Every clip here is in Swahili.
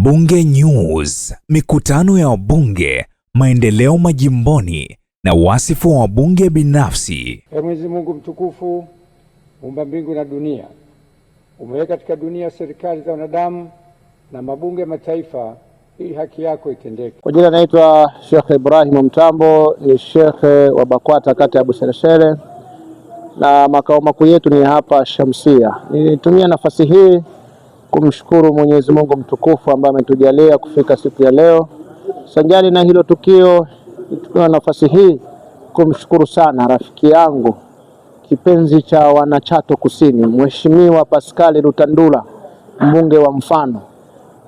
Bunge News, mikutano ya wabunge, maendeleo majimboni na wasifu wa wabunge binafsi. Mwenyezi Mungu mtukufu, muumba mbingu na dunia, umeweka katika dunia serikali za wanadamu na mabunge mataifa ili haki yako itendeke. Kwa jina naitwa Sheikh Ibrahim Mtambo, ni Sheikh wa BAKWATA kata ya Buseresere na makao makuu yetu ni hapa Shamsia. Nitumia nafasi hii kumshukuru Mwenyezi Mungu mtukufu ambaye ametujalia kufika siku ya leo. Sanjari na hilo tukio, nitumia nafasi hii kumshukuru sana rafiki yangu kipenzi cha wanachato Kusini, Mheshimiwa Pascal Rutandula, mbunge wa Mfano.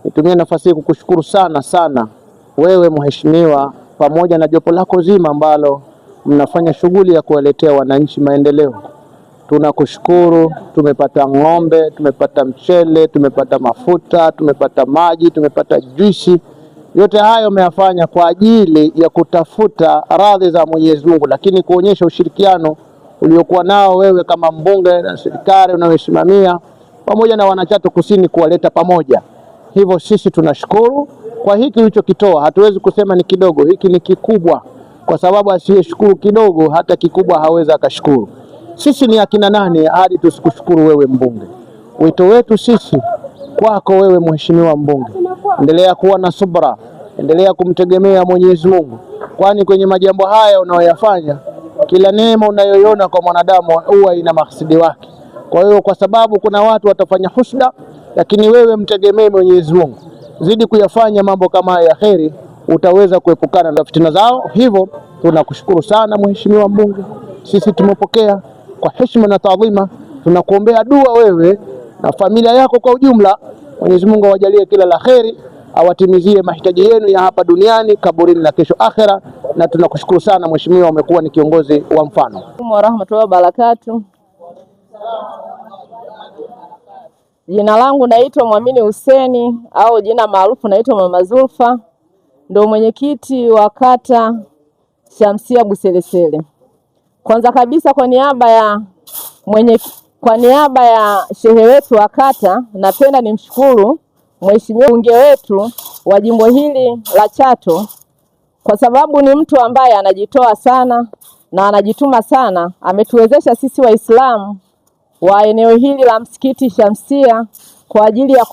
Nitumia nafasi hii kukushukuru sana wewe mheshimiwa, pamoja na jopo lako zima ambalo mnafanya shughuli ya kuwaletea wananchi maendeleo. Tunakushukuru. Tumepata ng'ombe, tumepata mchele, tumepata mafuta, tumepata maji, tumepata juisi. Yote hayo umeyafanya kwa ajili ya kutafuta radhi za Mwenyezi Mungu, lakini kuonyesha ushirikiano uliokuwa nao wewe kama mbunge na serikali unayosimamia pamoja na wanachato Kusini kuwaleta pamoja. Hivyo sisi tunashukuru kwa hiki ulichokitoa. Hatuwezi kusema ni kidogo, hiki ni kikubwa, kwa sababu asiyeshukuru kidogo hata kikubwa haweza akashukuru. Sisi ni akina nani hadi tusikushukuru wewe mbunge? Wito wetu sisi kwako wewe mheshimiwa mbunge, endelea kuwa na subra, endelea kumtegemea Mwenyezi Mungu, kwani kwenye majambo haya unayoyafanya, kila neema unayoiona kwa mwanadamu huwa ina maksidi wake. Kwa hiyo kwa sababu kuna watu watafanya husda, lakini wewe mtegemee Mwenyezi Mungu, zidi kuyafanya mambo kama ya kheri, utaweza kuepukana na fitina zao. Hivyo tunakushukuru sana mheshimiwa mbunge, sisi tumepokea kwa heshima na taadhima. Tunakuombea dua wewe na familia yako kwa ujumla. Mwenyezi Mungu awajalie kila la kheri, awatimizie mahitaji yenu ya hapa duniani, kaburini na kesho akhera. Na tunakushukuru sana mheshimiwa, umekuwa ni kiongozi wa mfano. Wa rahmatullahi wa barakatuh. Jina langu naitwa Mwamini Huseni au jina maarufu naitwa Mama Zulfa, ndio mwenyekiti wa kata Shamsia Buseresere. Kwanza kabisa kwa niaba ya shehe wetu wa kata, napenda nimshukuru mheshimiwa mbunge wetu wa jimbo hili la Chato, kwa sababu ni mtu ambaye anajitoa sana na anajituma sana. Ametuwezesha sisi Waislamu wa eneo hili la msikiti Shamsia kwa ajili ya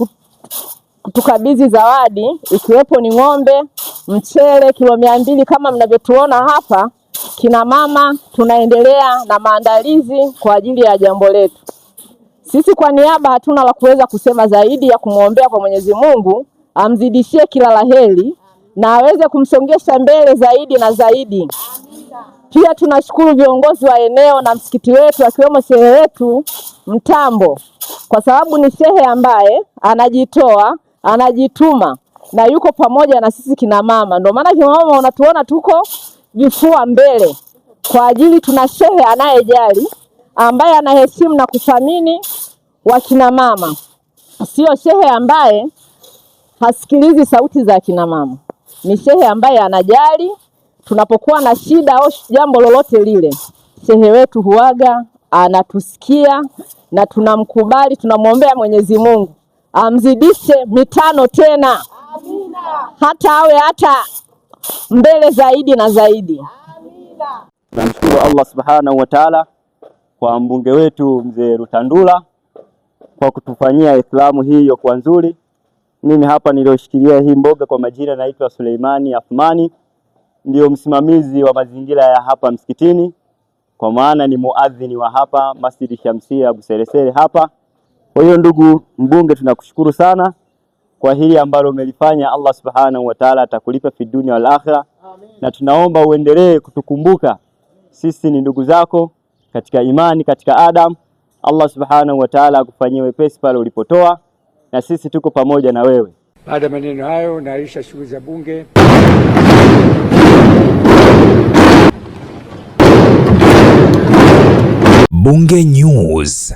kutukabidhi zawadi, ikiwepo ni ng'ombe, mchele kilo 200 kama mnavyotuona hapa. Kina mama tunaendelea na maandalizi kwa ajili ya jambo letu. Sisi kwa niaba hatuna la kuweza kusema zaidi ya kumwombea kwa Mwenyezi Mungu amzidishie kila laheri na aweze kumsongesha mbele zaidi na zaidi. Pia tunashukuru viongozi wa eneo na msikiti wetu, akiwemo shehe wetu Mtambo, kwa sababu ni shehe ambaye anajitoa, anajituma na yuko pamoja na sisi kina mama. Ndio maana kina mama unatuona tuko vifua mbele kwa ajili tuna shehe anayejali, ambaye anaheshimu na kuthamini wakina mama. Sio shehe ambaye hasikilizi sauti za kina mama. Ni shehe ambaye anajali. Tunapokuwa na shida au jambo lolote lile, shehe wetu huaga anatusikia na tunamkubali. Tunamwombea Mwenyezi Mungu amzidishe mitano tena. Amina. Hata awe hata mbele zaidi na zaidi. Amina. Tunamshukuru Allah Subhanahu wa Ta'ala kwa mbunge wetu mzee Rutandula kwa kutufanyia islamu hii iliyokuwa nzuri. Mimi hapa nilioshikilia hii mboga kwa majina naitwa Suleimani Athmani, ndio msimamizi wa mazingira ya hapa msikitini, kwa maana ni muadhini wa hapa Masjid Shamsia Buseresere hapa. Kwa hiyo ndugu mbunge, tunakushukuru sana kwa hili ambalo umelifanya. Allah Subhanahu wa Ta'ala atakulipa fi dunia wal akhirah. Na tunaomba uendelee kutukumbuka sisi ni ndugu zako katika imani, katika Adam. Allah Subhanahu wa Ta'ala akufanyie wepesi pale ulipotoa, na sisi tuko pamoja na wewe. Baada ya maneno hayo, naarisha shughuli za bunge. Bunge News.